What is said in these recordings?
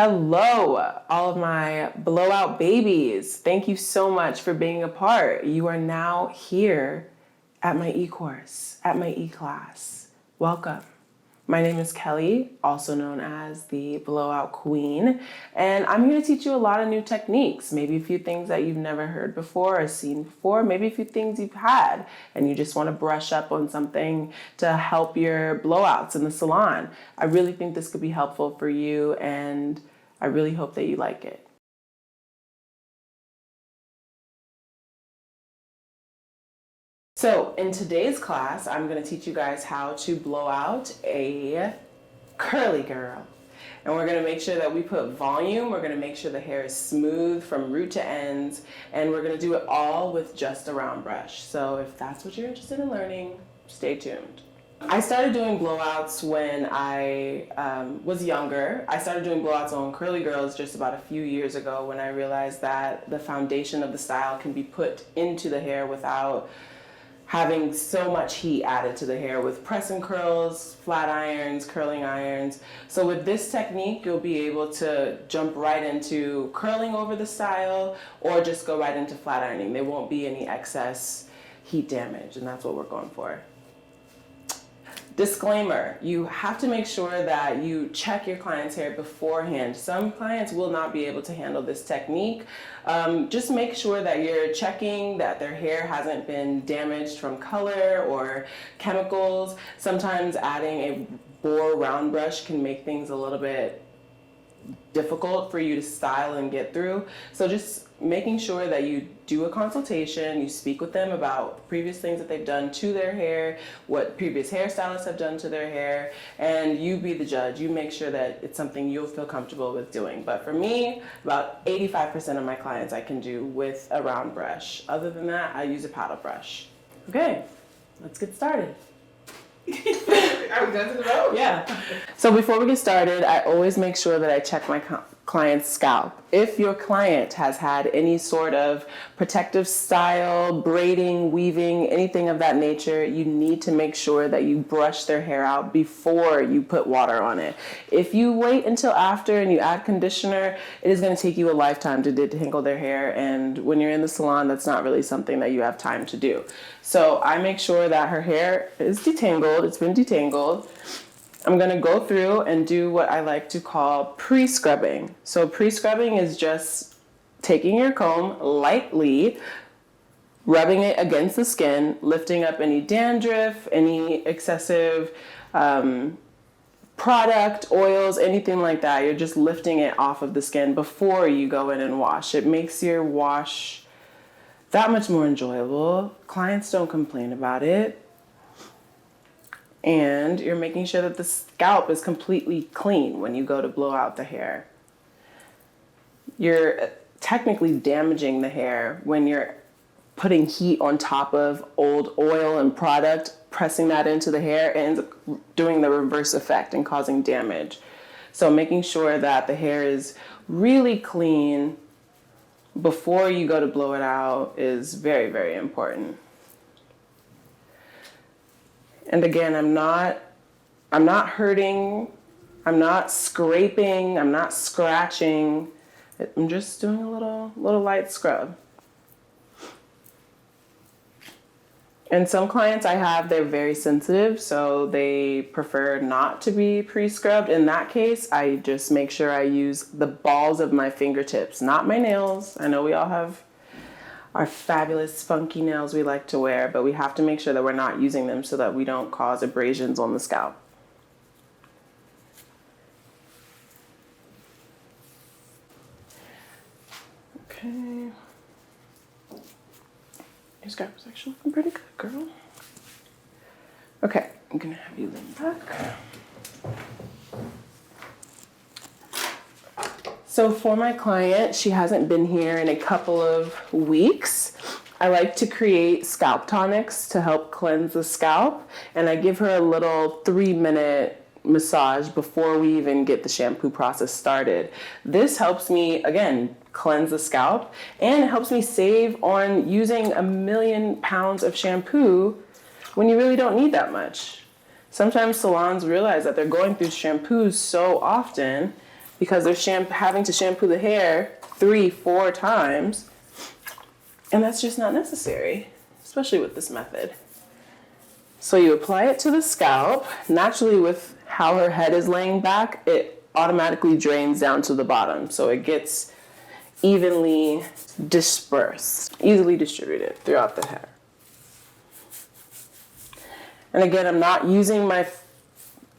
Hello, all of my blowout babies. Thank you so much for being a part. You are now here at my e-course, at my e-class. Welcome. My name is Kelly, also known as the Blowout Queen, and I'm here to teach you a lot of new techniques, maybe a few things that you've never heard before or seen before, maybe a few things you've had and you just want to brush up on something to help your blowouts in the salon. I really think this could be helpful for you, and I really hope that you like it. So in today's class, I'm going to teach you guys how to blow out a curly girl. And we're going to make sure that we put volume. We're going to make sure the hair is smooth from root to ends. And we're going to do it all with just a round brush. So if that's what you're interested in learning, stay tuned. I started doing blowouts when I was younger. I started doing blowouts on curly girls just about a few years ago when I realized that the foundation of the style can be put into the hair without having so much heat added to the hair with press and curls, flat irons, curling irons. So with this technique, you'll be able to jump right into curling over the style or just go right into flat ironing. There won't be any excess heat damage, and that's what we're going for. Disclaimer, you have to make sure that you check your client's hair beforehand. Some clients will not be able to handle this technique. Just make sure that you're checking that their hair hasn't been damaged from color or chemicals. Sometimes adding a bore round brush can make things a little bit difficult for you to style and get through. So just making sure that you do a consultation, you speak with them about previous things that they've done to their hair, what previous hairstylists have done to their hair, and you be the judge. You make sure that it's something you'll feel comfortable with doing. But for me, about 85% of my clients I can do with a round brush. Other than that, I use a paddle brush. Okay, let's get started. Are we done to the road? Yeah. So before we get started, I always make sure that I check my client's scalp. If your client has had any sort of protective style, braiding, weaving, anything of that nature, you need to make sure that you brush their hair out before you put water on it. If you wait until after and you add conditioner, it is going to take you a lifetime to detangle their hair, and when you're in the salon, that's not really something that you have time to do. So I make sure that her hair is detangled, it's been detangled. I'm going to go through and do what I like to call pre-scrubbing. So pre-scrubbing is just taking your comb lightly, rubbing it against the skin, lifting up any dandruff, any excessive product, oils, anything like that. You're just lifting it off of the skin before you go in and wash. It makes your wash that much more enjoyable. Clients don't complain about it. And you're making sure that the scalp is completely clean when you go to blow out the hair. You're technically damaging the hair when you're putting heat on top of old oil and product, pressing that into the hair, and doing the reverse effect and causing damage. So making sure that the hair is really clean before you go to blow it out is very, very important. And again, I'm not hurting, I'm not scraping, I'm not scratching. I'm just doing a little light scrub. And some clients I have, they're very sensitive, so they prefer not to be pre-scrubbed. In that case, I just make sure I use the balls of my fingertips, not my nails. I know we all have our fabulous funky nails we like to wear, but we have to make sure that we're not using them so that we don't cause abrasions on the scalp. Okay. Your scalp is actually looking pretty good, girl. Okay, I'm gonna have you lean back. So for my client, she hasn't been here in a couple of weeks. I like to create scalp tonics to help cleanse the scalp, and I give her a little 3-minute massage before we even get the shampoo process started. This helps me, again, cleanse the scalp, and it helps me save on using 1,000,000 pounds of shampoo when you really don't need that much. Sometimes salons realize that they're going through shampoos so often because they're having to shampoo the hair 3-4 times, and that's just not necessary, especially with this method. So you apply it to the scalp. Naturally, with how her head is laying back, it automatically drains down to the bottom, so it gets evenly dispersed, easily distributed throughout the hair. And again, I'm not using my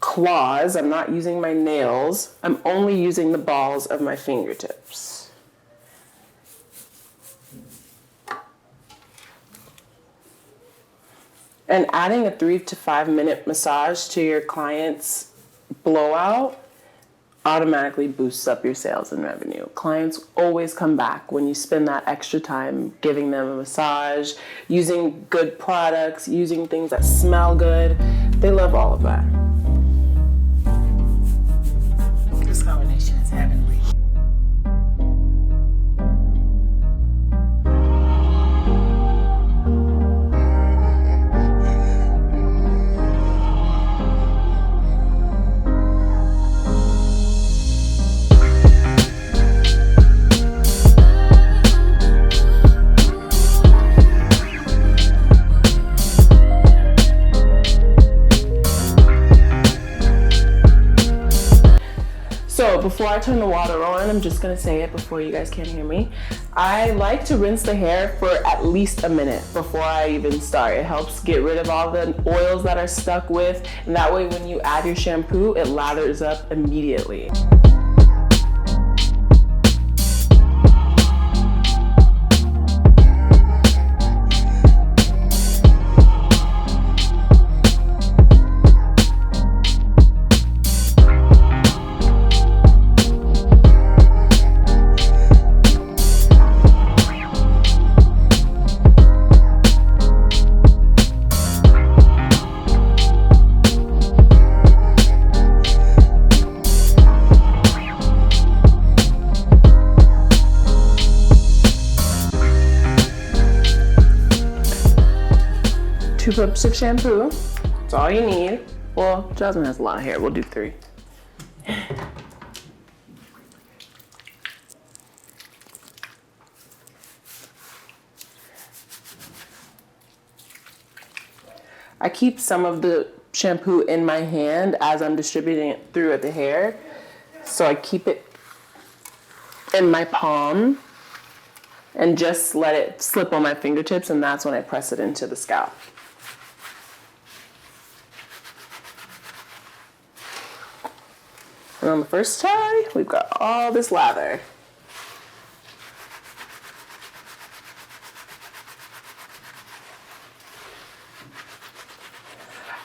claws, I'm not using my nails, I'm only using the balls of my fingertips. And adding a 3 to 5 minute massage to your client's blowout automatically boosts up your sales and revenue. Clients always come back when you spend that extra time giving them a massage, using good products, using things that smell good. They love all of that. This combination is heavenly. So before I turn the water on, I'm just gonna say it before you guys can't hear me. I like to rinse the hair for at least a minute before I even start. It helps get rid of all the oils that are stuck with, and that way when you add your shampoo, it lathers up immediately. Two cups of shampoo, that's all you need. Well, Jasmine has a lot of hair, we'll do 3. I keep some of the shampoo in my hand as I'm distributing it through the hair. So I keep it in my palm and just let it slip on my fingertips, and that's when I press it into the scalp. And on the first tie, we've got all this lather.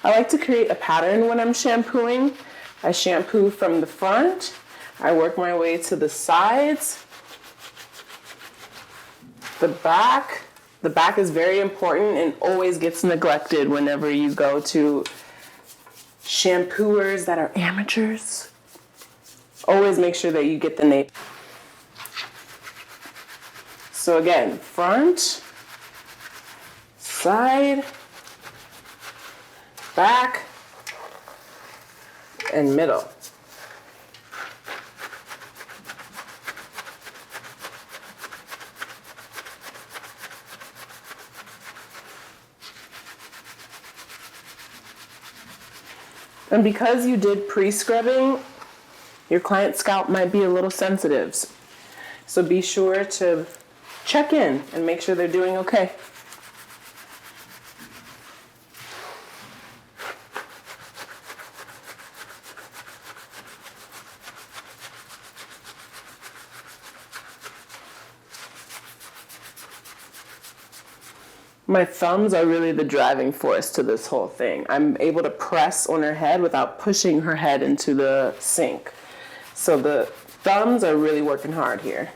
I like to create a pattern when I'm shampooing. I shampoo from the front, I work my way to the sides, the back. The back is very important and always gets neglected whenever you go to shampooers that are amateurs. Always make sure that you get the nape. So again, front, side, back, and middle. And because you did pre-scrubbing, your client's scalp might be a little sensitive. So be sure to check in and make sure they're doing okay. My thumbs are really the driving force to this whole thing. I'm able to press on her head without pushing her head into the sink. So the thumbs are really working hard here.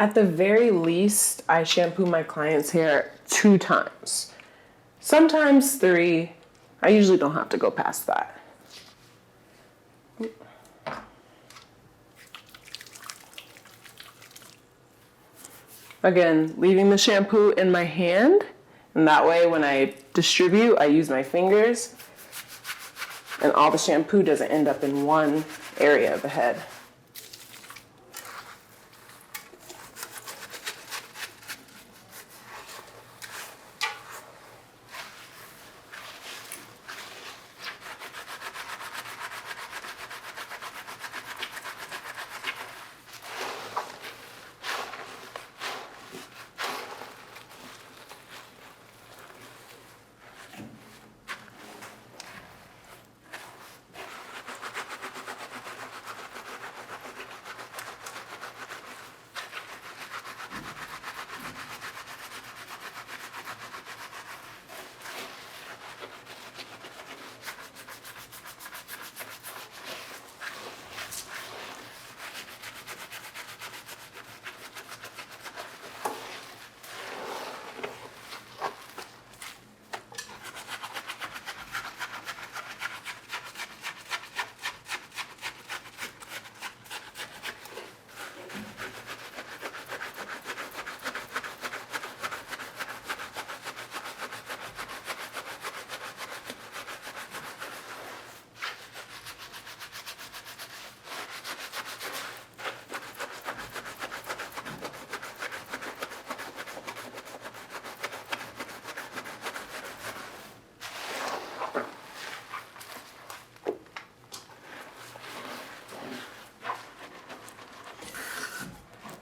At the very least, I shampoo my client's hair 2 times. Sometimes 3. I usually don't have to go past that. Again, leaving the shampoo in my hand, and that way when I distribute, I use my fingers, and all the shampoo doesn't end up in one area of the head.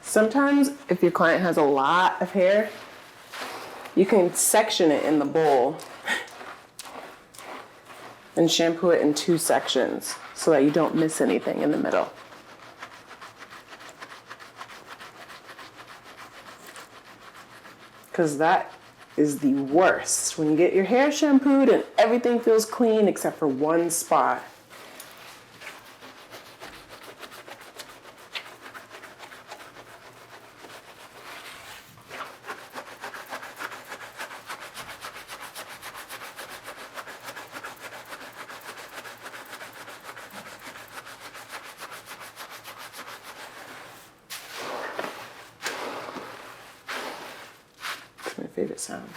Sometimes if your client has a lot of hair, you can section it in the bowl and shampoo it in 2 sections so that you don't miss anything in the middle. Because that is the worst, when you get your hair shampooed and everything feels clean except for one spot. My favorite sound.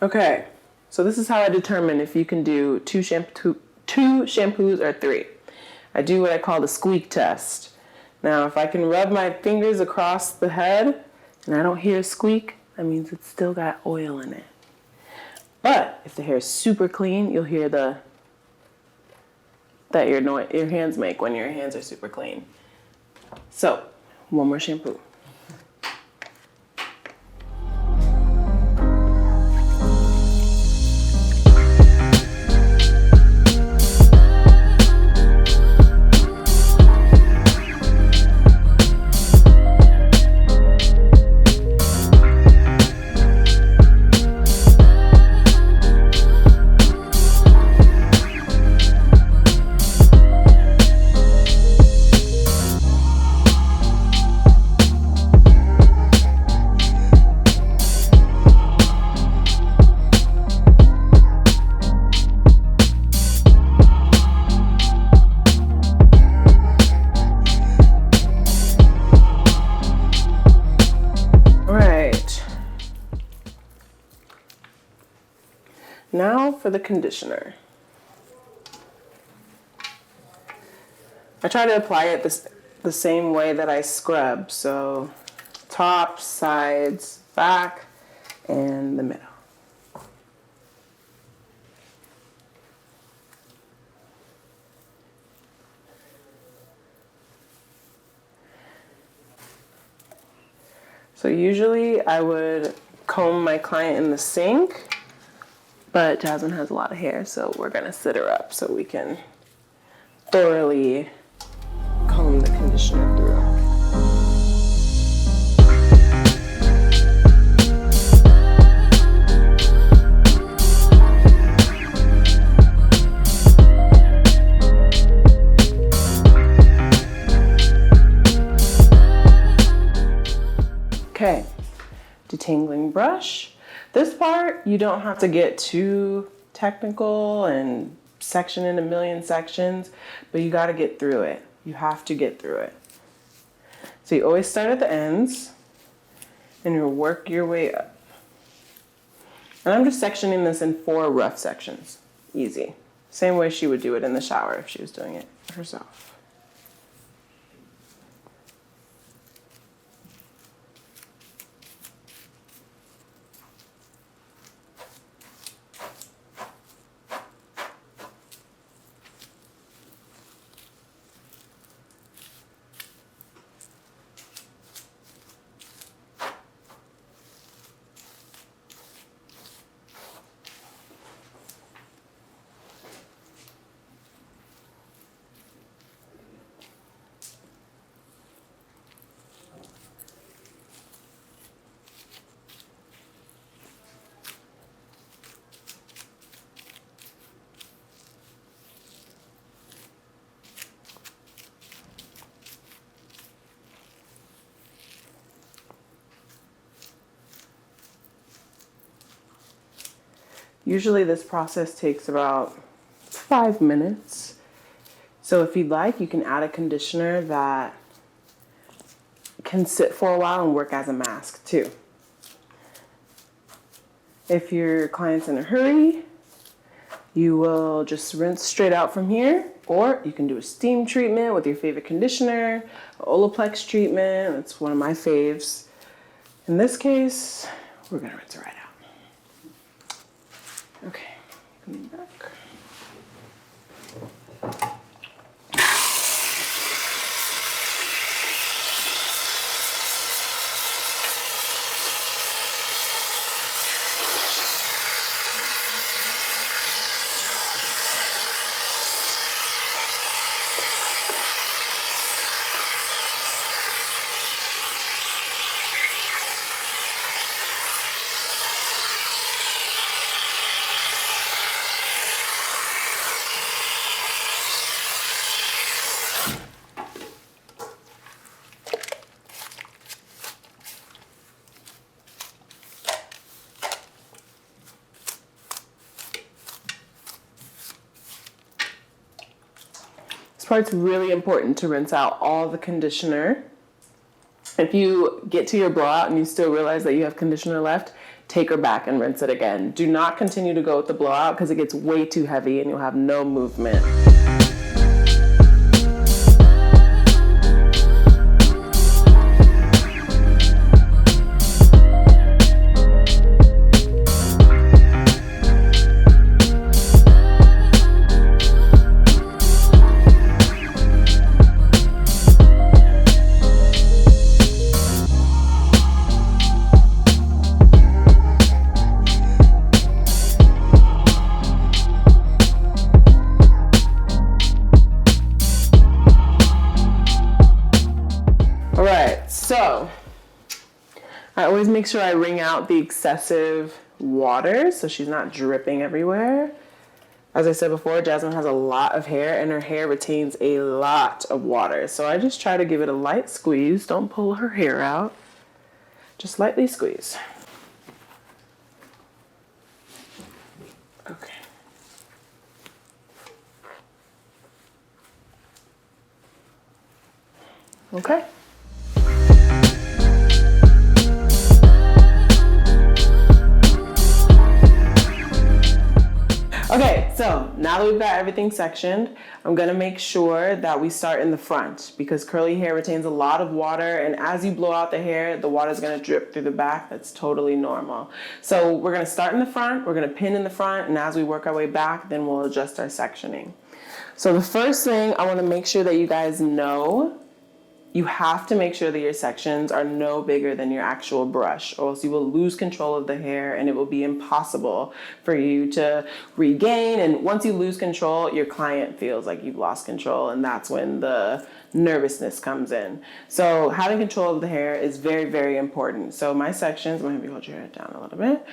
Okay, so this is how I determine if you can do two shampoos or 3. I do what I call the squeak test. Now, if I can rub my fingers across the head and I don't hear a squeak, that means it's still got oil in it. But if the hair is super clean, you'll hear that your hands make when your hands are super clean. So, one more shampoo. Now for the conditioner. I try to apply it the same way that I scrub, so top, sides, back, and the middle. So usually I would comb my client in the sink, but Jasmine has a lot of hair, so we're gonna sit her up so we can thoroughly comb the conditioner through. Okay, detangling brush. This part, you don't have to get too technical and section in a million sections, but you gotta get through it. You have to get through it. So you always start at the ends and you work your way up. And I'm just sectioning this in 4 rough sections. Easy. Same way she would do it in the shower if she was doing it herself. Usually this process takes about 5 minutes. So if you'd like, you can add a conditioner that can sit for a while and work as a mask too. If your client's in a hurry, you will just rinse straight out from here, or you can do a steam treatment with your favorite conditioner, Olaplex treatment, that's one of my faves. In this case, we're gonna rinse it right out. Okay, coming back. This part's really important to rinse out all the conditioner. If you get to your blowout and you still realize that you have conditioner left, take her back and rinse it again. Do not continue to go with the blowout because it gets way too heavy and you'll have no movement. So I always make sure I wring out the excessive water so she's not dripping everywhere. As I said before, Jasmine has a lot of hair and her hair retains a lot of water. So I just try to give it a light squeeze. Don't pull her hair out. Just lightly squeeze. Okay. Okay. Okay, so now that we've got everything sectioned, I'm gonna make sure that we start in the front because curly hair retains a lot of water, and as you blow out the hair, the water's gonna drip through the back. That's totally normal. So we're gonna start in the front, we're gonna pin in the front, and as we work our way back, then we'll adjust our sectioning. So the first thing I wanna make sure that you guys know, You have to make sure that your sections are no bigger than your actual brush, or else you will lose control of the hair and it will be impossible for you to regain. And once you lose control, your client feels like you've lost control, and that's when the nervousness comes in. So having control of the hair is very, very important. So my sections, I'm gonna have you hold your hair down a little bit.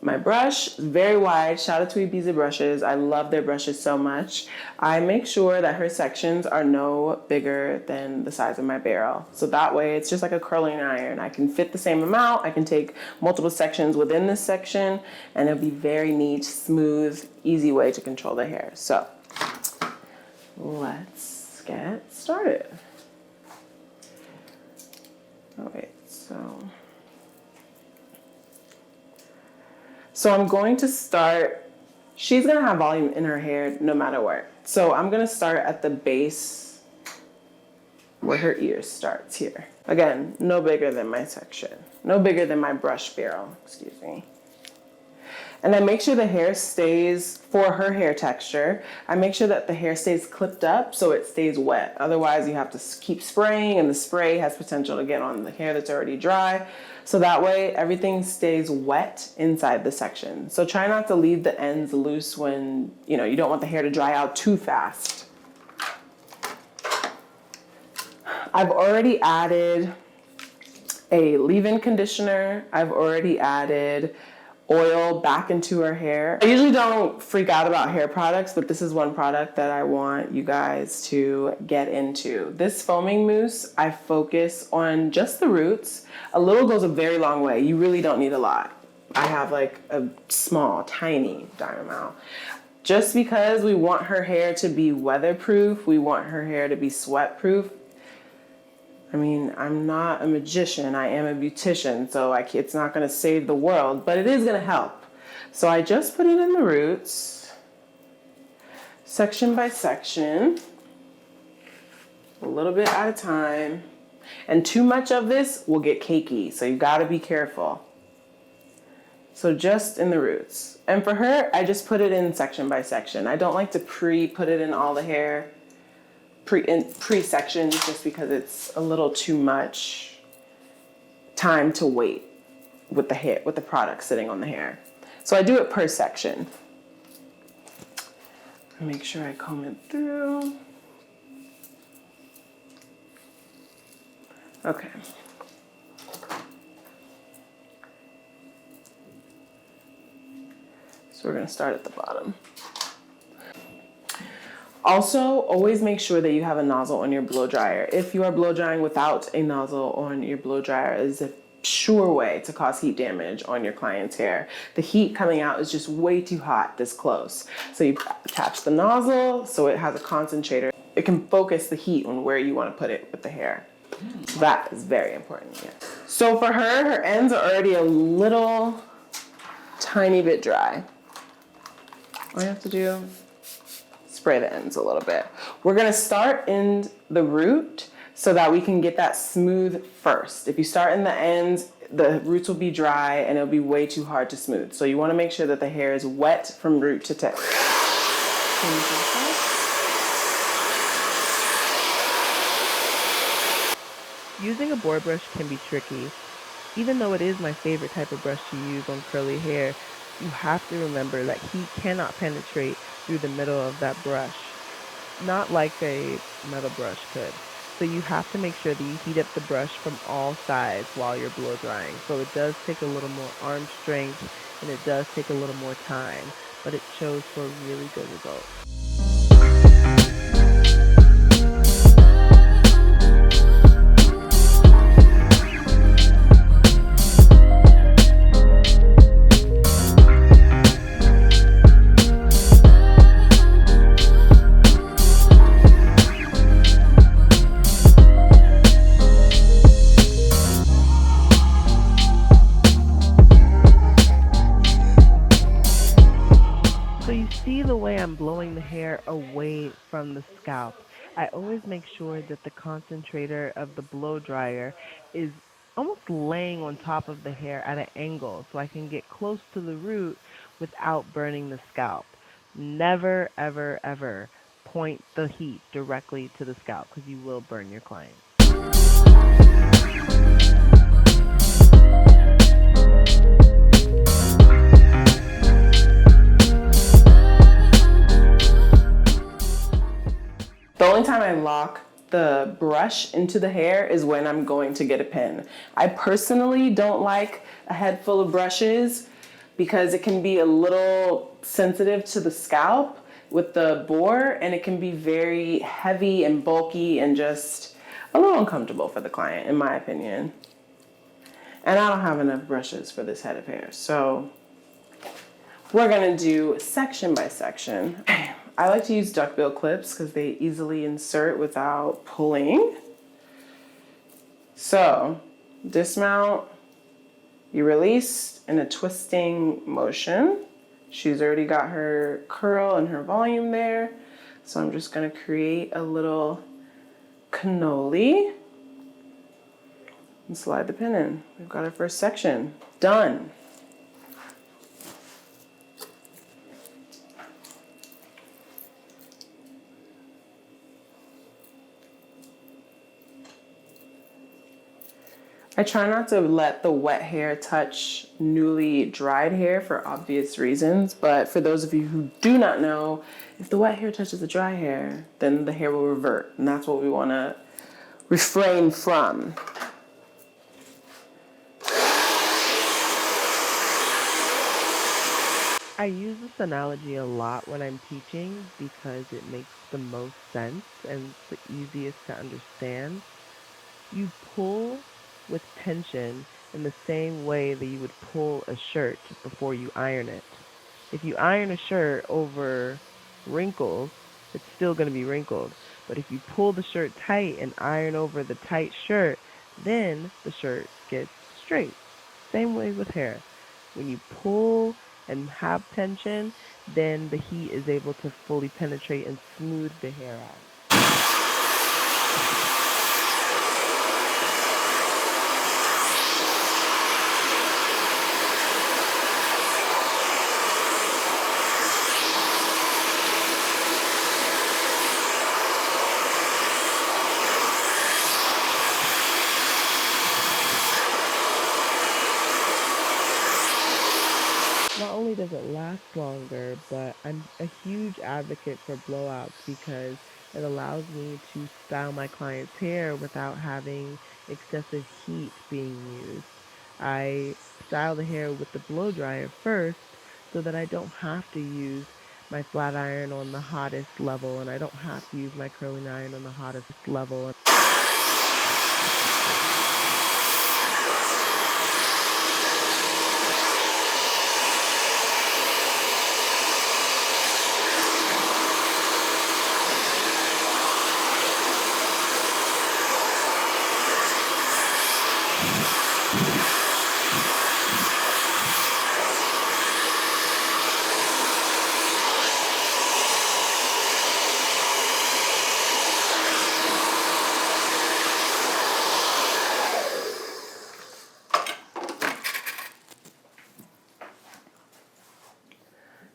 My brush, very wide. Shout out to Ibiza brushes. I love their brushes so much. I make sure that her sections are no bigger than the size of my barrel. So that way it's just like a curling iron. I can fit the same amount. I can take multiple sections within this section, and it'll be very neat, smooth, easy way to control the hair. So let's get started. Oh wait, So I'm going to start, she's gonna have volume in her hair no matter what. So I'm gonna start at the base where her ear starts here. Again, no bigger than my section, no bigger than my brush barrel, excuse me. And I make sure the hair stays, for her hair texture, I make sure that the hair stays clipped up so it stays wet. Otherwise you have to keep spraying, and the spray has potential to get on the hair that's already dry. So that way everything stays wet inside the section. So try not to leave the ends loose when, you don't want the hair to dry out too fast. I've already added a leave-in conditioner. I've already added oil back into her hair. I usually don't freak out about hair products, but this is one product that I want you guys to get into. This foaming mousse, I focus on just the roots. A little goes a very long way. You really don't need a lot. I have like a small, tiny dime amount. Just because we want her hair to be weatherproof, we want her hair to be sweat-proof. I mean, I'm not a magician, I am a beautician, so it's not gonna save the world, but it is gonna help. So I just put it in the roots, section by section, a little bit at a time. And too much of this will get cakey, so you gotta be careful. So just in the roots. And for her, I just put it in section by section. I don't like to put it in all the hair. Pre-sections, just because it's a little too much time to wait with the hair, with the product sitting on the hair. So I do it per section. Make sure I comb it through. Okay. So we're gonna start at the bottom. Also, always make sure that you have a nozzle on your blow dryer. If you are blow drying without a nozzle on your blow dryer, it is a sure way to cause heat damage on your client's hair. The heat coming out is just way too hot this close. So you attach the nozzle so it has a concentrator. It can focus the heat on where you want to put it with the hair. So that is very important. Yeah. So for her ends are already a little tiny bit dry. All you have to do, spray the ends a little bit. We're gonna start in the root so that we can get that smooth first. If you start in the ends, the roots will be dry and it'll be way too hard to smooth. So you wanna make sure that the hair is wet from root to tip. Using a board brush can be tricky. Even though it is my favorite type of brush to use on curly hair, you have to remember that heat cannot penetrate through the middle of that brush, not like a metal brush could. So you have to make sure that you heat up the brush from all sides while you're blow drying. So it does take a little more arm strength and it does take a little more time, but it shows for a really good result. I'm blowing the hair away from the scalp. I always make sure that the concentrator of the blow dryer is almost laying on top of the hair at an angle so I can get close to the root without burning the scalp. Never, ever, ever point the heat directly to the scalp because you will burn your client. The only time I lock the brush into the hair is when I'm going to get a pin. I personally don't like a head full of brushes because it can be a little sensitive to the scalp with the bore, and it can be very heavy and bulky and just a little uncomfortable for the client, in my opinion. And I don't have enough brushes for this head of hair, so we're gonna do section by section. I like to use duckbill clips because they easily insert without pulling. So, dismount, you release in a twisting motion. She's already got her curl and her volume there. So I'm just gonna create a little cannoli and slide the pin in. We've got our first section done. I try not to let the wet hair touch newly dried hair for obvious reasons, but for those of you who do not know, if the wet hair touches the dry hair, then the hair will revert, and that's what we want to refrain from. I use this analogy a lot when I'm teaching because it makes the most sense and it's the easiest to understand. You pull with tension in the same way that you would pull a shirt before you iron it. If you iron a shirt over wrinkles, it's still going to be wrinkled. But if you pull the shirt tight and iron over the tight shirt, then the shirt gets straight. Same way with hair. When you pull and have tension, then the heat is able to fully penetrate and smooth the hair out. Not only does it last longer, but I'm a huge advocate for blowouts because it allows me to style my client's hair without having excessive heat being used. I style the hair with the blow dryer first so that I don't have to use my flat iron on the hottest level, and I don't have to use my curling iron on the hottest level.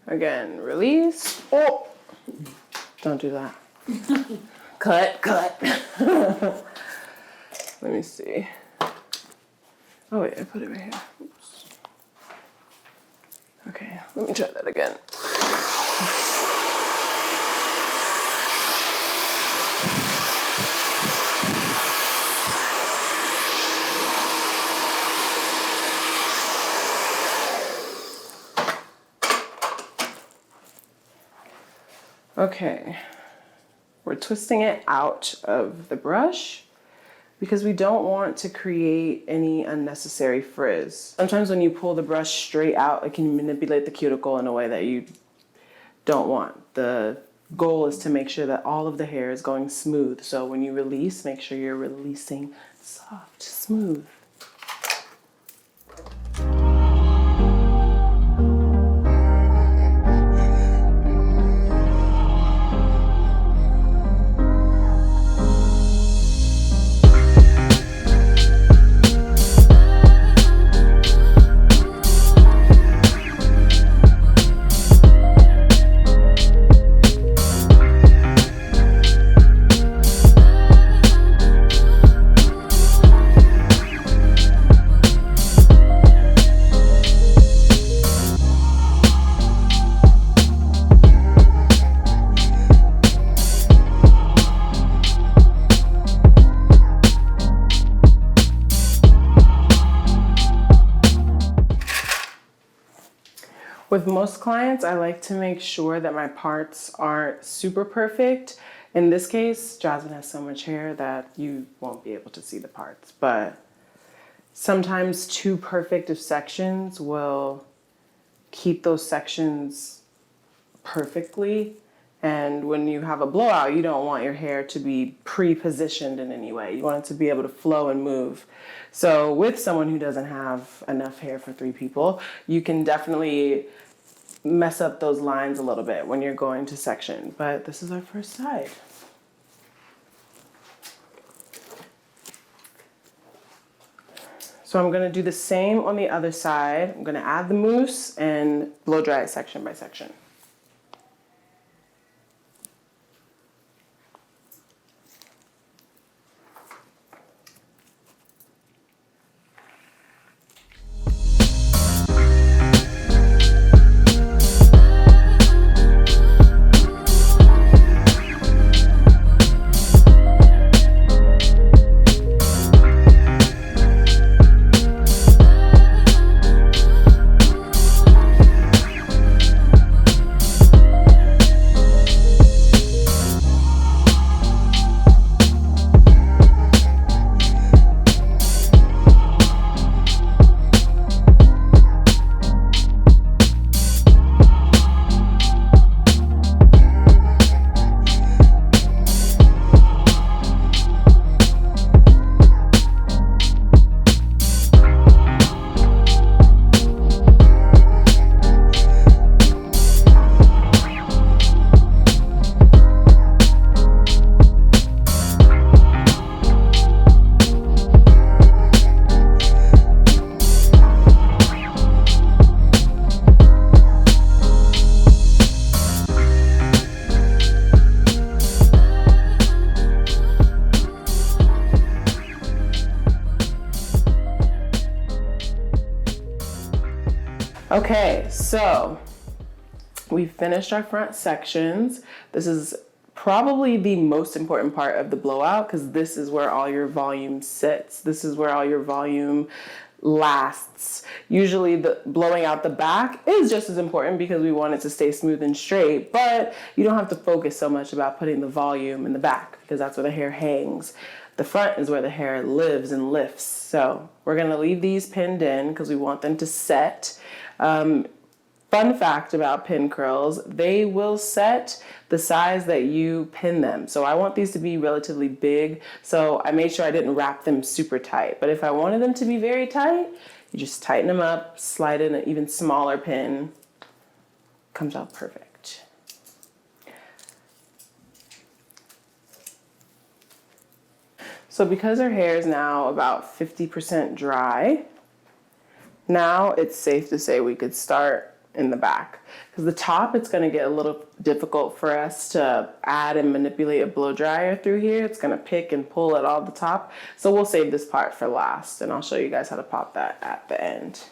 Again, release. Oh, don't do that. Cut. Let me see. Oh wait, I put it right here. Oops. Okay, let me try that again. Okay, we're twisting it out of the brush because we don't want to create any unnecessary frizz. Sometimes when you pull the brush straight out, it can manipulate the cuticle in a way that you don't want. The goal is to make sure that all of the hair is going smooth. So when you release, make sure you're releasing soft, smooth. With most clients, I like to make sure that my parts aren't super perfect. In this case, Jasmine has so much hair that you won't be able to see the parts, but sometimes too perfect of sections will keep those sections perfectly. And when you have a blowout, you don't want your hair to be pre-positioned in any way. You want it to be able to flow and move. So with someone who doesn't have enough hair for 3 people, you can definitely mess up those lines a little bit when you're going to section. But this is our first side. So I'm gonna do the same on the other side. I'm gonna add the mousse and blow dry it section by section. Okay, so we've finished our front sections. This is probably the most important part of the blowout because this is where all your volume sits. This is where all your volume lasts. Usually the blowing out the back is just as important because we want it to stay smooth and straight, but you don't have to focus so much about putting the volume in the back because that's where the hair hangs. The front is where the hair lives and lifts. So we're gonna leave these pinned in because we want them to set. Fun fact about pin curls, they will set the size that you pin them. So I want these to be relatively big, so I made sure I didn't wrap them super tight. But if I wanted them to be very tight, you just tighten them up, slide in an even smaller pin, comes out perfect. So because our hair is now about 50% dry, now it's safe to say we could start in the back. Because the top, it's gonna get a little difficult for us to add and manipulate a blow dryer through here. It's gonna pick and pull at all the top. So we'll save this part for last and I'll show you guys how to pop that at the end.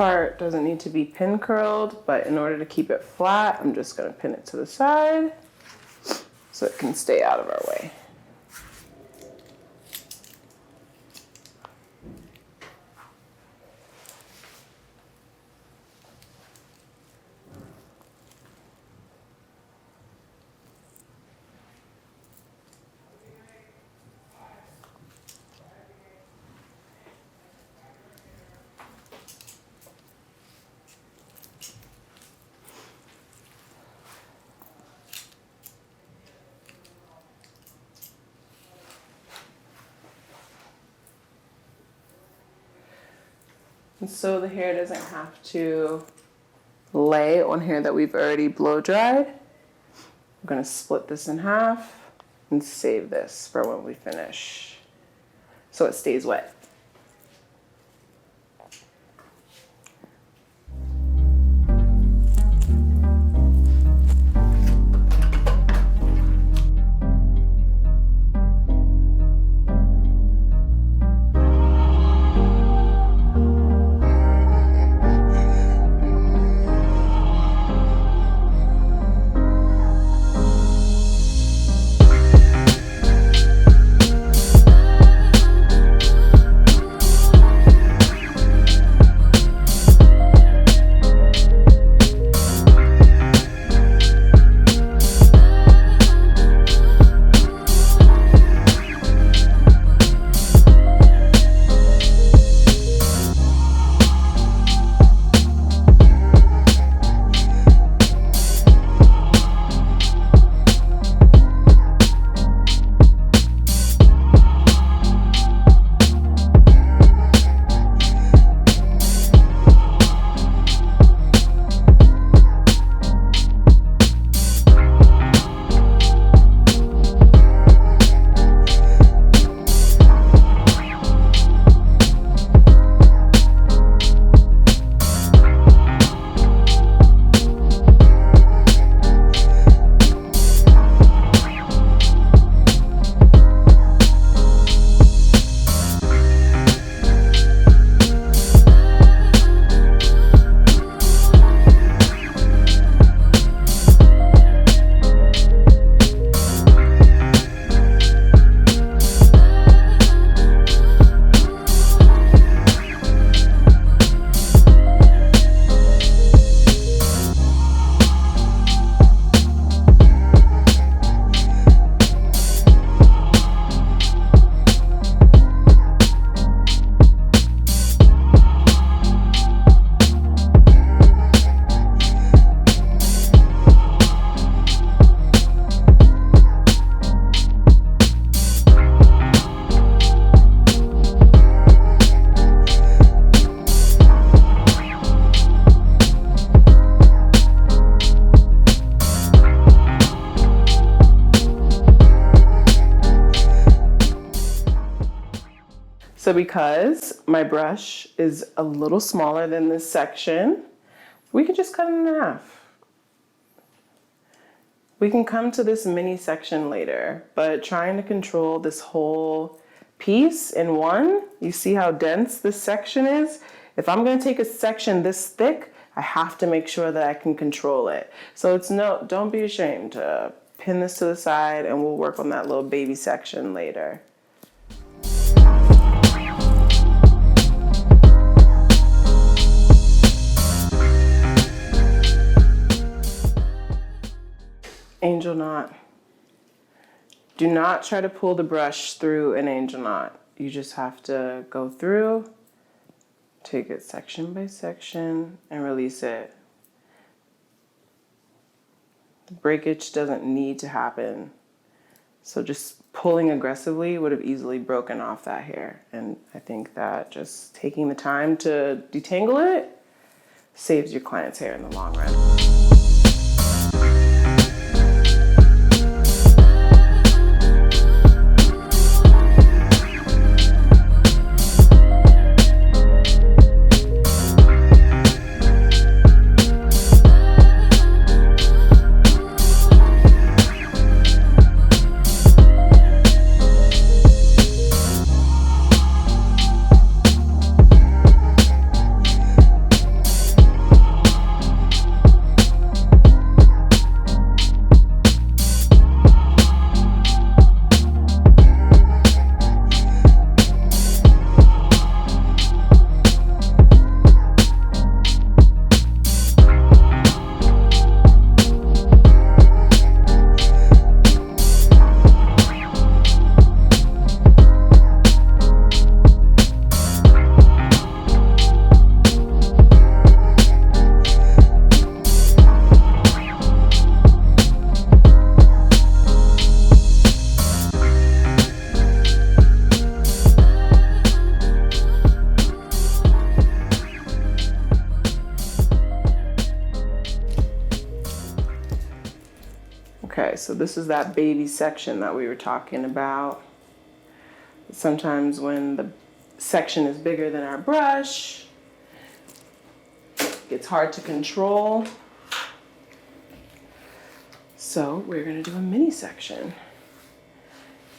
part doesn't need to be pin curled, but in order to keep it flat, I'm just gonna pin it to the side so it can stay out of our way. And so the hair doesn't have to lay on hair that we've already blow dried. I'm gonna split this in half and save this for when we finish so it stays wet. So because my brush is a little smaller than this section, we can just cut it in half. We can come to this mini section later, but trying to control this whole piece in one, you see how dense this section is? If I'm gonna take a section this thick, I have to make sure that I can control it. So don't be ashamed to pin this to the side and we'll work on that little baby section later. Angel knot. Do not try to pull the brush through an angel knot. You just have to go through, take it section by section, and release it. The breakage doesn't need to happen. So just pulling aggressively would have easily broken off that hair. And I think that just taking the time to detangle it saves your client's hair in the long run. Okay, so this is that baby section that we were talking about. Sometimes when the section is bigger than our brush, it's hard to control. So we're gonna do a mini section.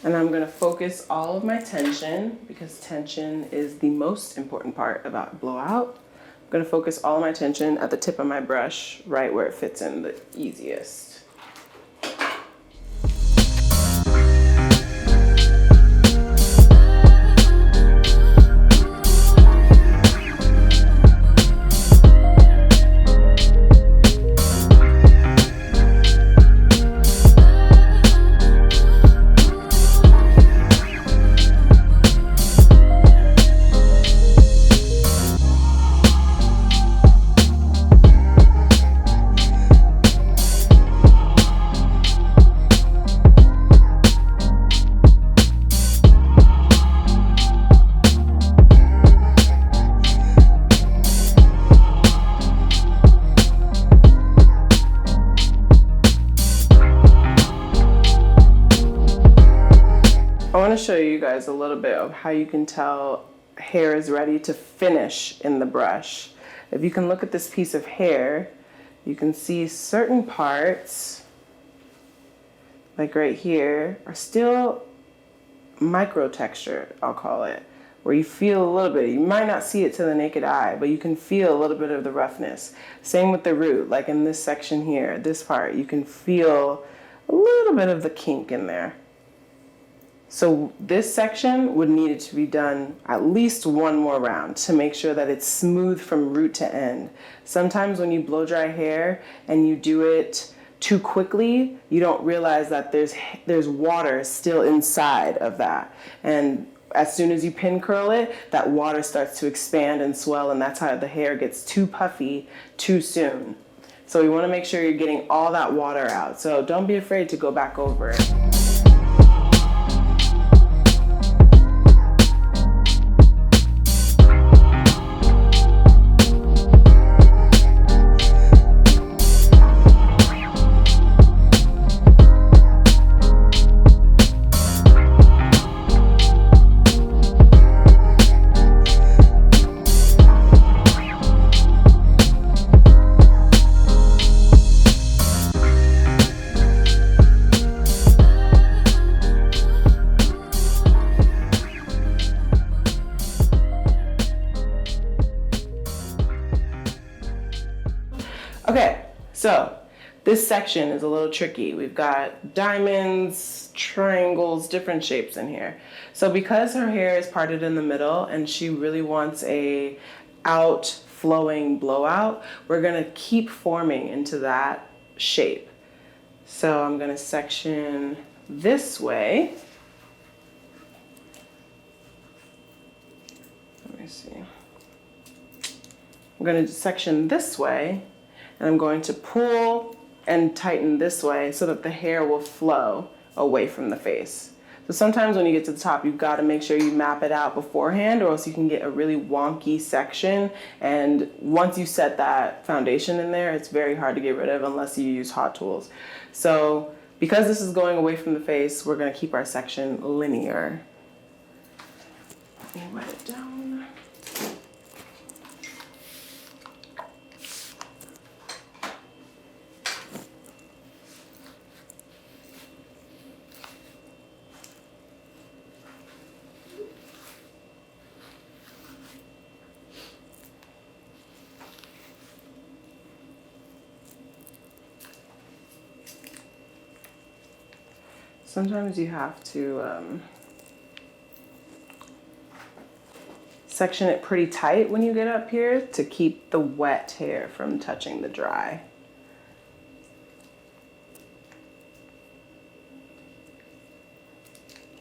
And I'm gonna focus all of my tension, because tension is the most important part about blowout. I'm gonna focus all of my tension at the tip of my brush, right where it fits in the easiest. I want to show you guys a little bit of how you can tell hair is ready to finish in the brush. If you can look at this piece of hair, you can see certain parts, like right here, are still micro texture, I'll call it, where you feel a little bit. You might not see it to the naked eye, but you can feel a little bit of the roughness. Same with the root, like in this section here, this part, you can feel a little bit of the kink in there. So this section would need it to be done at least one more round to make sure that it's smooth from root to end. Sometimes when you blow dry hair and you do it too quickly, you don't realize that there's water still inside of that. And as soon as you pin curl it, that water starts to expand and swell, and that's how the hair gets too puffy too soon. So we want to make sure you're getting all that water out. So don't be afraid to go back over it. Okay, so this section is a little tricky. We've got diamonds, triangles, different shapes in here. So because her hair is parted in the middle and she really wants a outflowing blowout, we're gonna keep forming into that shape. So I'm gonna section this way. Let me see. I'm gonna section this way, and I'm going to pull and tighten this way so that the hair will flow away from the face. So sometimes when you get to the top, you've got to make sure you map it out beforehand, or else you can get a really wonky section. And once you set that foundation in there, it's very hard to get rid of unless you use hot tools. So because this is going away from the face, we're going to keep our section linear. Let me wet it down. Sometimes you have to section it pretty tight when you get up here to keep the wet hair from touching the dry.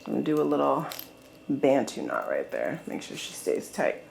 I'm gonna do a little bantu knot right there. Make sure she stays tight.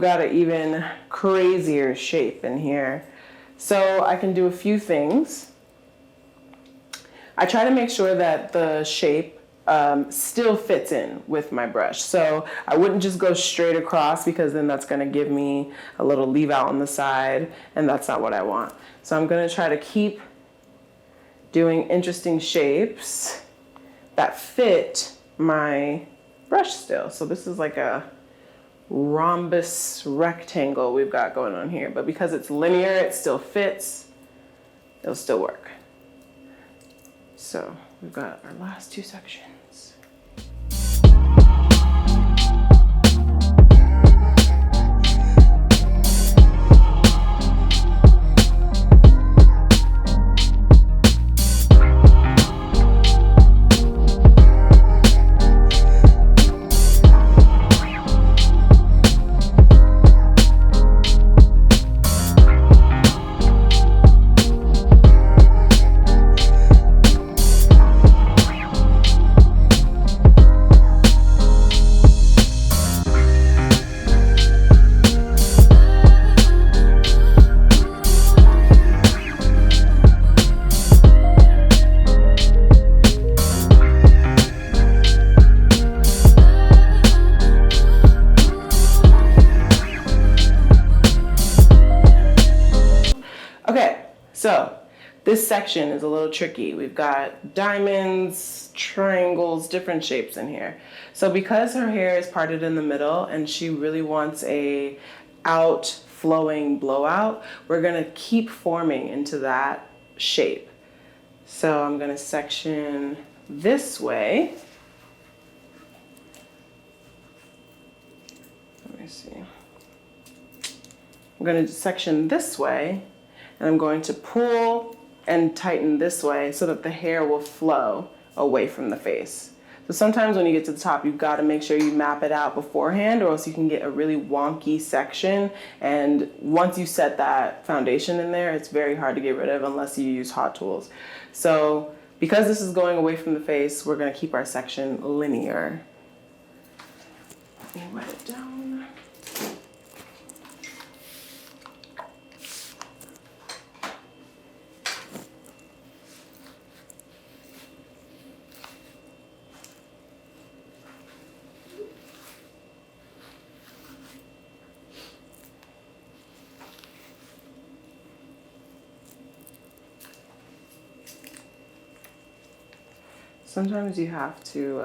got an even crazier shape in here. So I can do a few things. I try to make sure that the shape still fits in with my brush. So I wouldn't just go straight across, because then that's gonna give me a little leave out on the side, and that's not what I want. So I'm gonna try to keep doing interesting shapes that fit my brush still. So this is like a rhombus rectangle we've got going on here, but because it's linear, it still fits, it'll still work. So we've got our last two sections. So this section is a little tricky. We've got diamonds, triangles, different shapes in here. So because her hair is parted in the middle and she really wants a outflowing blowout, we're gonna keep forming into that shape. So I'm gonna section this way. Let me see. I'm gonna section this way, and I'm going to pull and tighten this way so that the hair will flow away from the face. So sometimes when you get to the top, you've got to make sure you map it out beforehand, or else you can get a really wonky section. And once you set that foundation in there, it's very hard to get rid of unless you use hot tools. So because this is going away from the face, we're going to keep our section linear. Let me wet it down. Sometimes you have to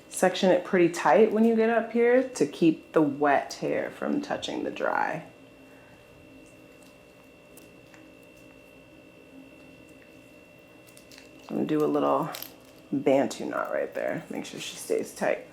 section it pretty tight when you get up here to keep the wet hair from touching the dry. I'm gonna do a little Bantu knot right there. Make sure she stays tight.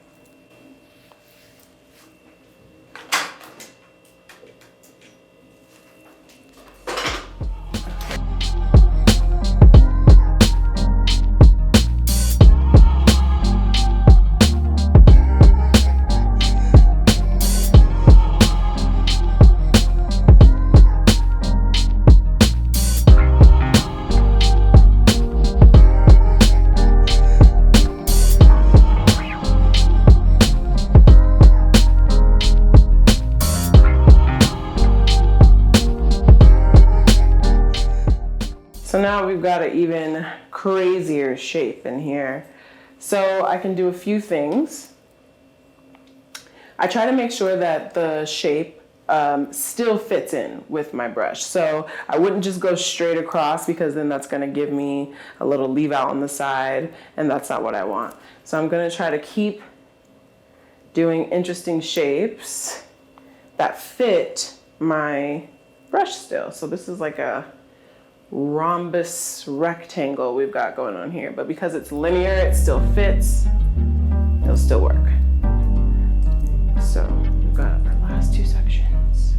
So now we've got an even crazier shape in here. So I can do a few things. I try to make sure that the shape still fits in with my brush. So I wouldn't just go straight across, because then that's gonna give me a little leave out on the side, and that's not what I want. So I'm gonna try to keep doing interesting shapes that fit my brush still. So this is like a rhombus rectangle we've got going on here, but because it's linear, it still fits, it'll still work. So we've got our last two sections.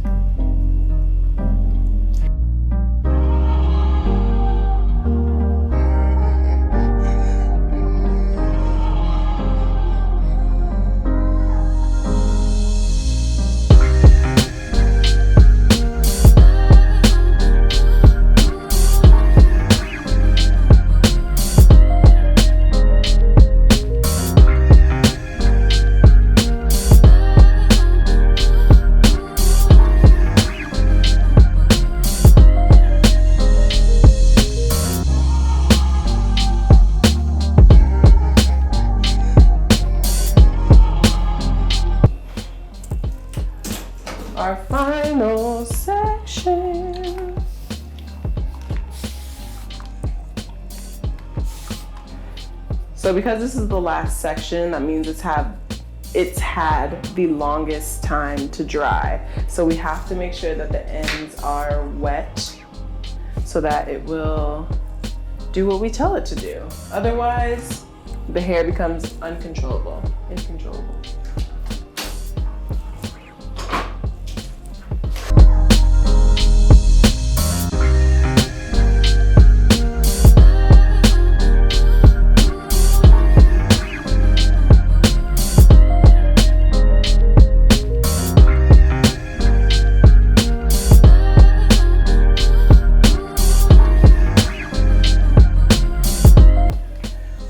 So because this is the last section, that means it's had the longest time to dry. So we have to make sure that the ends are wet so that it will do what we tell it to do. Otherwise, the hair becomes incontrollable.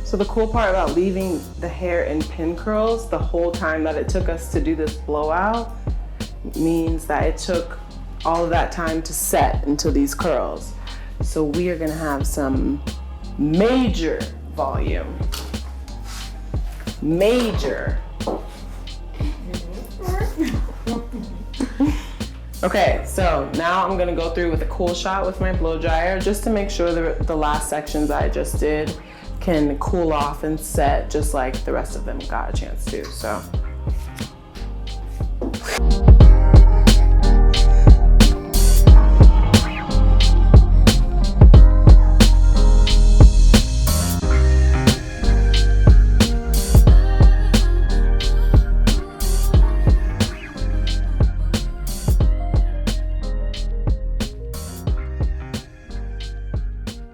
So the cool part about leaving the hair in pin curls the whole time that it took us to do this blowout means that it took all of that time to set into these curls. So we are gonna have some major volume. Major. Okay, so now I'm gonna go through with a cool shot with my blow dryer just to make sure the last sections I just did can cool off and set just like the rest of them got a chance to. So.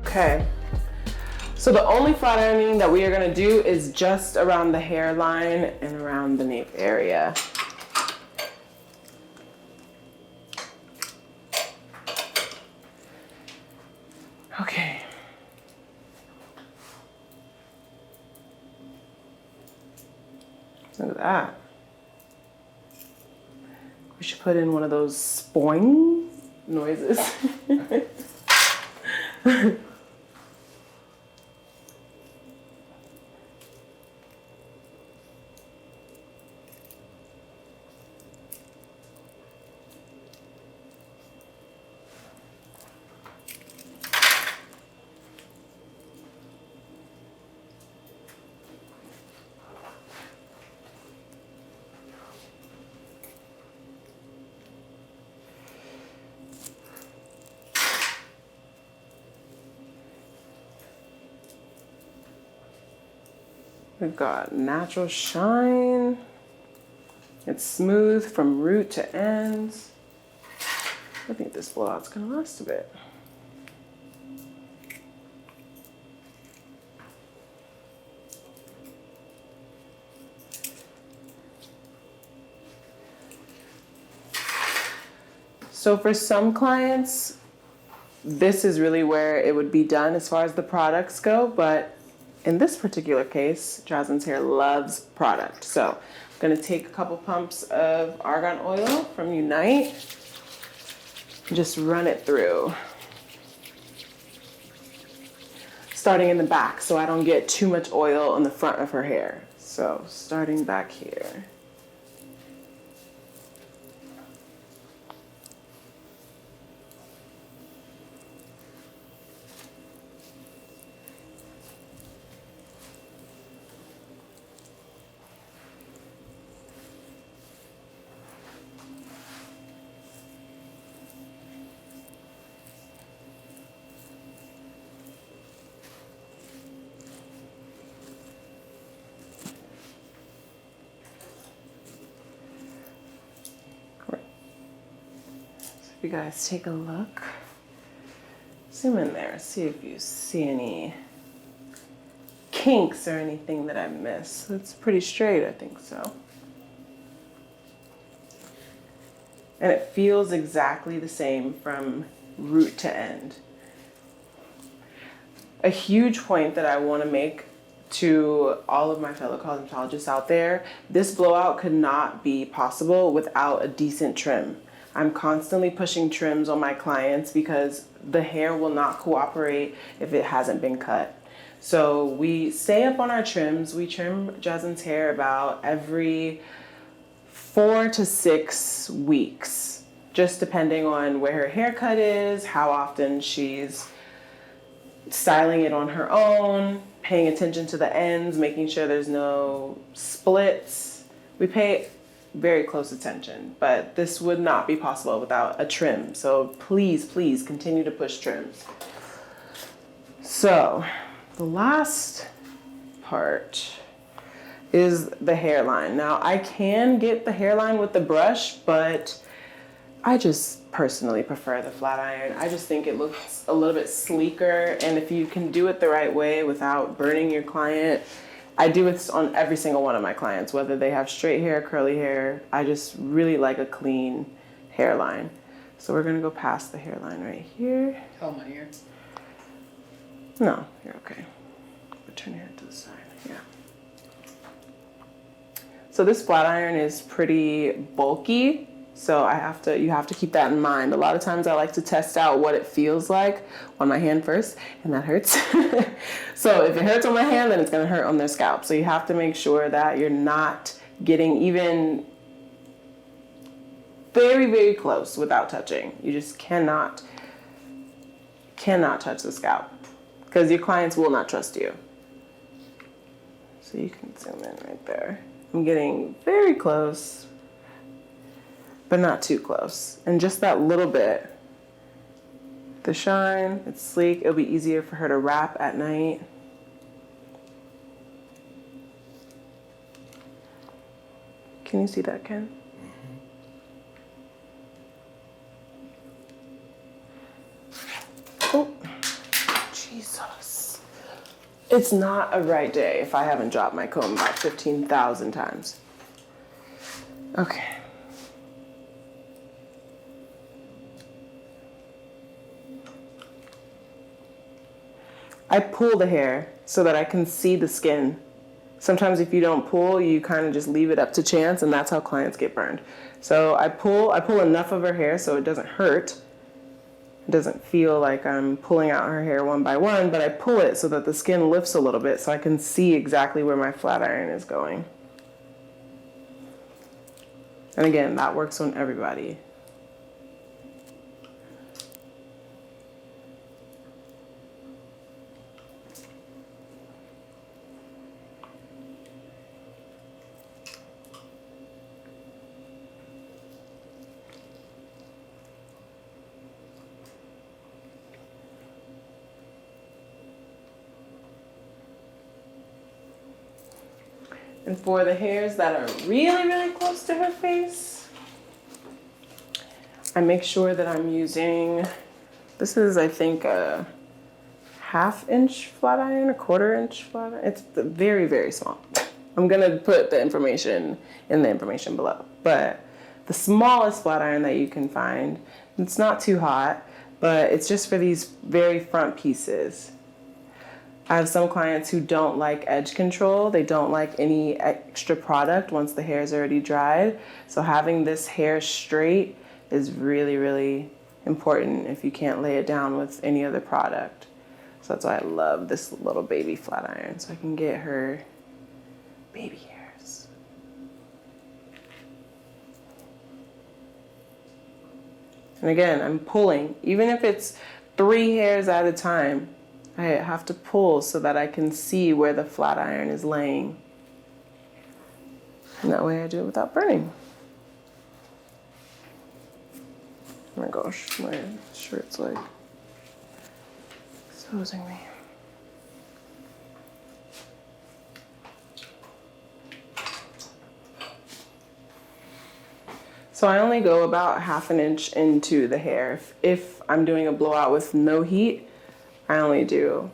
Okay. So the only flat ironing that we are gonna do is just around the hairline and around the nape area. Okay. Look at that. We should put in one of those spoing noises. We've got natural shine. It's smooth from root to ends. I think this blowout's gonna last a bit. So for some clients, this is really where it would be done as far as the products go, but in this particular case, Jasmine's hair loves product. So I'm gonna take a couple pumps of argan oil from Unite, and just run it through. Starting in the back so I don't get too much oil on the front of her hair. So starting back here. You guys take a look. Zoom in there, see if you see any kinks or anything that I missed. It's pretty straight, I think so. And it feels exactly the same from root to end. A huge point that I want to make to all of my fellow cosmetologists out there, this blowout could not be possible without a decent trim. I'm constantly pushing trims on my clients because the hair will not cooperate if it hasn't been cut. So we stay up on our trims. We trim Jasmine's hair about every 4 to 6 weeks, just depending on where her haircut is, how often she's styling it on her own, paying attention to the ends, making sure there's no splits. We pay very close attention, but this would not be possible without a trim. So please, please continue to push trims. So the last part is the hairline. Now I can get the hairline with the brush, but I just personally prefer the flat iron. I just think it looks a little bit sleeker, and if you can do it the right way without burning your client, I do this on every single one of my clients, whether they have straight hair, curly hair. I just really like a clean hairline. So we're gonna go past the hairline right here. Oh, my ear. No, you're okay. But turn your head to the side, yeah. So this flat iron is pretty bulky, so you have to keep that in mind. A lot of times I like to test out what it feels like on my hand first, and that hurts. So if it hurts on my hand, then it's gonna hurt on their scalp. So you have to make sure that you're not getting even very, very close without touching. You just cannot touch the scalp, because your clients will not trust you. So you can zoom in right there. I'm getting very close, but not too close. And just that little bit. The shine, it's sleek. It'll be easier for her to wrap at night. Can you see that, Ken? Oh, Jesus. It's not a right day if I haven't dropped my comb about 15,000 times. Okay. I pull the hair so that I can see the skin. Sometimes if you don't pull, you kind of just leave it up to chance, and that's how clients get burned. So I pull enough of her hair so it doesn't hurt. It doesn't feel like I'm pulling out her hair one by one, but I pull it so that the skin lifts a little bit so I can see exactly where my flat iron is going. And again, that works on everybody. And for the hairs that are really, really close to her face, I make sure that I'm using, this is, I think, a 1/2 inch flat iron, a 1/4 inch flat iron. It's very, very small. I'm gonna put the information in the information below. But the smallest flat iron that you can find, it's not too hot, but it's just for these very front pieces. I have some clients who don't like edge control. They don't like any extra product once the hair is already dried. So having this hair straight is really, really important if you can't lay it down with any other product. So that's why I love this little baby flat iron, so I can get her baby hairs. And again, I'm pulling, even if it's 3 hairs at a time. I have to pull so that I can see where the flat iron is laying. And that way I do it without burning. Oh my gosh, my shirt's like exposing me. So I only go about 1/2 inch into the hair. If I'm doing a blowout with no heat, I only do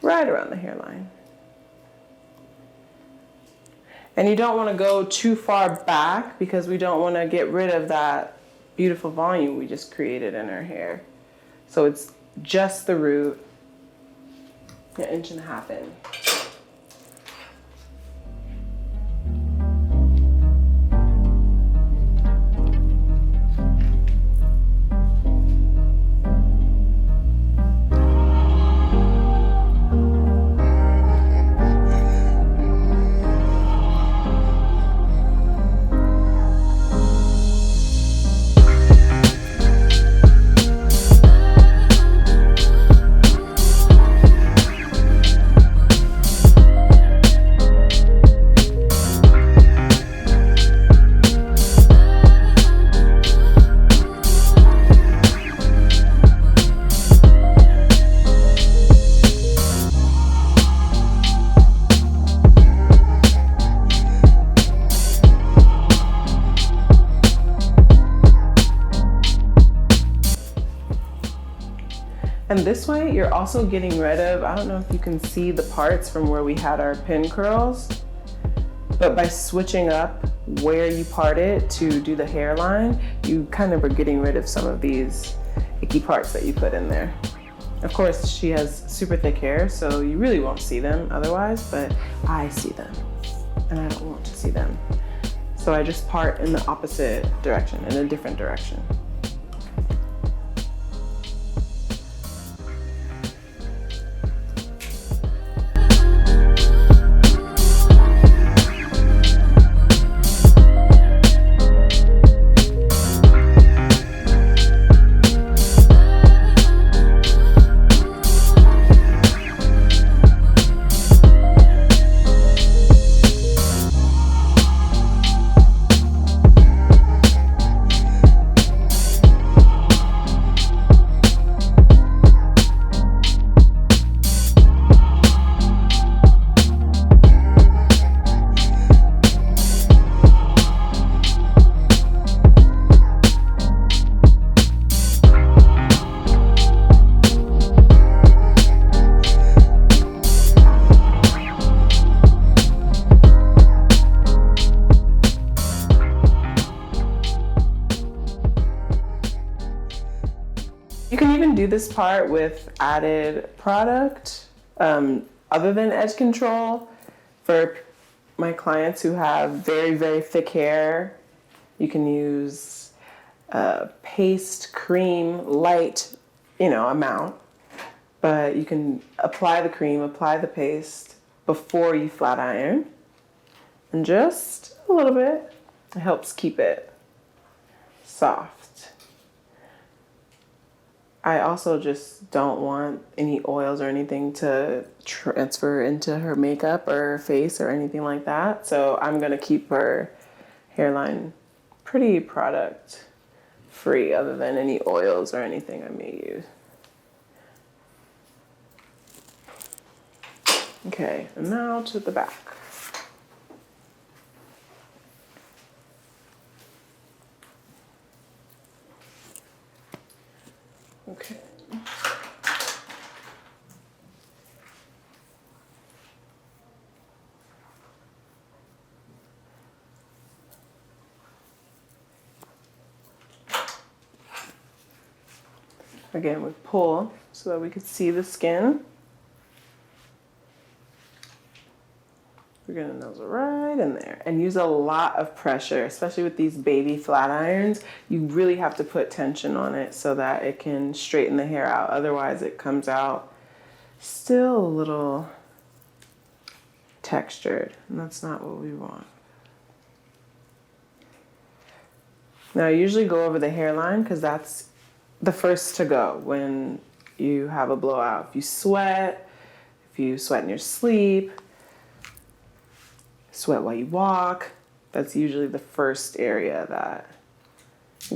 right around the hairline. And you don't want to go too far back because we don't want to get rid of that beautiful volume we just created in our hair. So it's just the root, 1.5 inches in. this way, you're also getting rid of, I don't know if you can see the parts from where we had our pin curls, but by switching up where you part it to do the hairline, you kind of are getting rid of some of these icky parts that you put in there. Of course, she has super thick hair, so you really won't see them otherwise, but I see them, and I don't want to see them. So I just part in the opposite direction, in a different direction. You can even do this part with added product other than edge control. For my clients who have very, very thick hair, you can use paste, cream, light, amount. But you can apply the cream, apply the paste before you flat iron. And just a little bit. It helps keep it soft. I also just don't want any oils or anything to transfer into her makeup or her face or anything like that. So I'm gonna keep her hairline pretty product free other than any oils or anything I may use. Okay, and now to the back. Okay. Again, we pull so that we could see the skin. We're gonna nose it right in there and use a lot of pressure, especially with these baby flat irons. You really have to put tension on it so that it can straighten the hair out. Otherwise it comes out still a little textured, and that's not what we want. Now I usually go over the hairline because that's the first to go when you have a blowout. If you sweat in your sleep, sweat while you walk, that's usually the first area that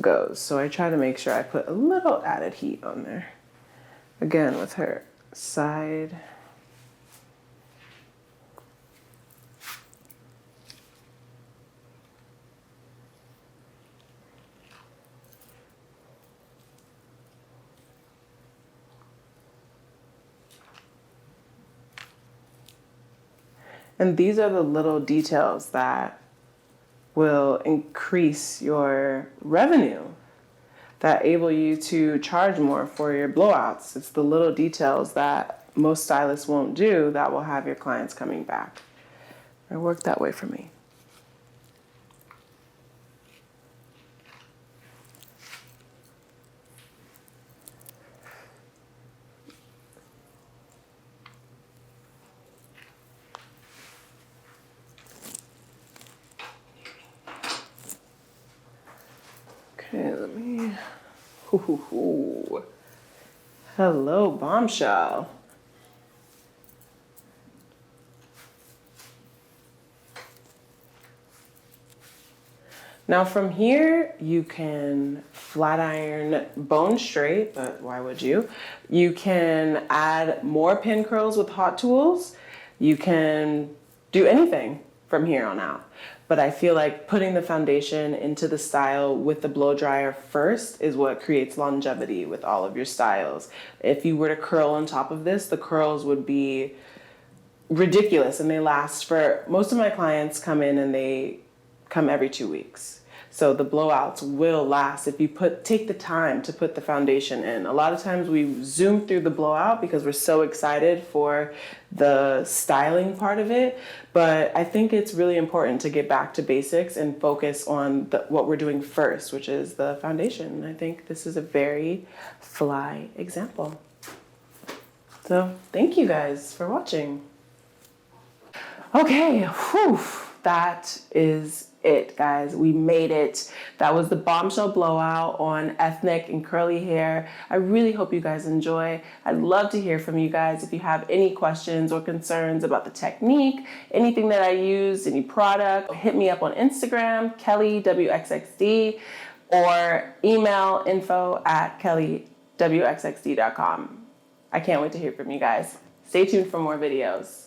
goes. So I try to make sure I put a little added heat on there. Again, with her side. And these are the little details that will increase your revenue, that enable you to charge more for your blowouts. It's the little details that most stylists won't do that will have your clients coming back. It worked that way for me. Okay, let me. Hello, bombshell. Now from here, you can flat iron bone straight, but why would you? You can add more pin curls with hot tools. You can do anything from here on out. But I feel like putting the foundation into the style with the blow dryer first is what creates longevity with all of your styles. If you were to curl on top of this, the curls would be ridiculous, and they last for, most of my clients come in and they come every 2 weeks. So the blowouts will last if you take the time to put the foundation in. A lot of times we zoom through the blowout because we're so excited for the styling part of it, but I think it's really important to get back to basics and focus on what we're doing first, which is the foundation. And I think this is a very fly example. So thank you guys for watching. Okay, whew, that is it, guys. We made it. That was the bombshell blowout on ethnic and curly hair. I really hope you guys enjoy. I'd love to hear from you guys if you have any questions or concerns about the technique, anything that I use, any product. Hit me up on Instagram, KellyWXXD, or email info@kellywxxd.com. I can't wait to hear from you guys. Stay tuned for more videos.